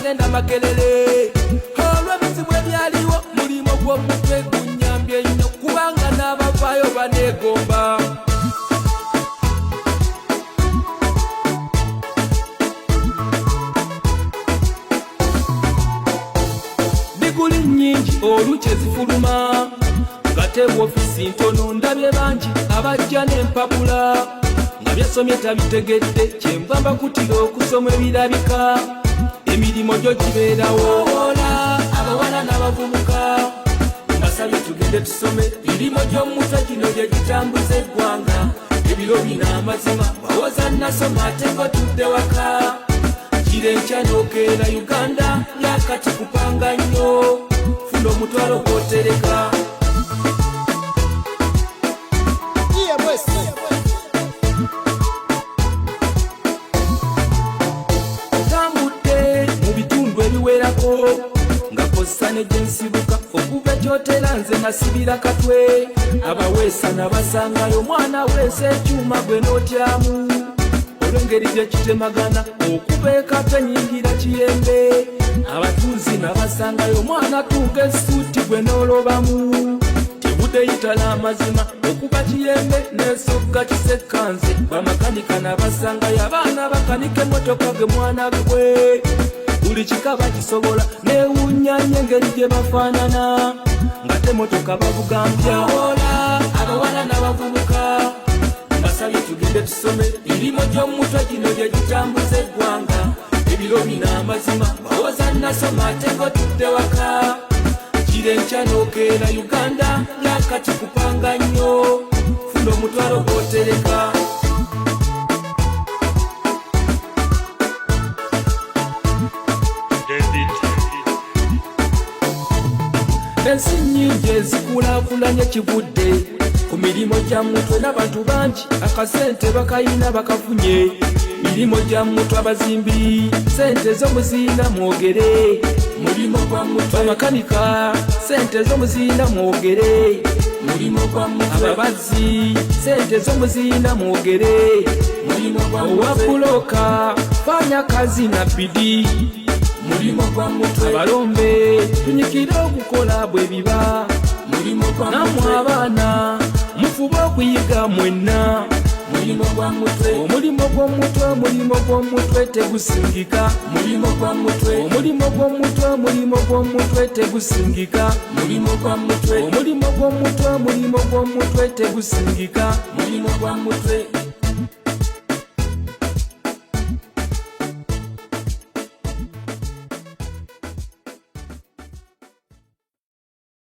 agenda makelele olw'ebizibu ebyaliwo mulimo gw'omutwe gunyambye nnyo kubanga n'abavaayo baneegomba diguli nnyingi olukye zifuluma gateebwa ofisi ntono ndabye bangi abajja n'empapula nga byasomye tabitegedde kyenva mbakutira okusoma ebirabika emirimu gyo gibeerawo ola abawala n'abavubuka mbasabye tugende tusome mirimo gy'omutwe gino gye gitambuza eggwanga ebiro bino amazima bawoza nasoma ate ng'otudde waka gira enkya n'okeera Uganda yakati kupanga nnyo funa omutwalo gw'otereka nga kozesa negyensibuka okuva ekyotera nze nasibira katwe abaweesa nabasangayo omwana weesa ekyuma gwe n'otyamu olw'engeri gyekitemagana okuva ekatwe nyingira kiyembe abatuuzi nabasangayo omwana tuuka esuuti gwe n'olobamu tebudde yitala amazima okuva kiyembe n'esogga kisekkanze bamakanika nabasangayo abaana bakanika emmotoka ge mwana gwe buli kika bakisobola newunyanya engeri gye bafaanana nga temotoka babugambya ola abawala n'abavubuka mbasabye tugende tusome mirimo gy'omutwe gino gye gitambuza eggwanga ebiro bino amazima bawoza nasoma ate ng'otudde waka gira enkya n'okeera Uganda yakati kupanga nnyo funa omutwalo gw'otereka ensi nnyingi ezikulaakulanye kivudde ku mirimo gya mutwe n'abantu bangi akasente bakayina bakafunye mirimo gya mutwe abazimbi sente z'omuzinda mwogere mulimo gwa mutwe amakanika sente z'omuzinda mwogere mulimo gwa mutwe ababazi sente z'omuzinda mwogere mulimo gwa mutwe owabuloka fanya kazi na bidii mulimo gwa mutwe abalombe tunyikire okukola bwe biba mulimo gwa mutwe namwe abaana mufuba okuyiga mwenna mulimo gwa mutwe omulimo gw'omutwe omulimo gw'omutwe tegusingika mulimo gwa mutwe omulimo gw'omutwe omulimo gw'omutwe tegusingika mulimo gwa mutwe omulimo gw'omutwe omulimo gw'omutwe tegusingika mulimo gwa mutwe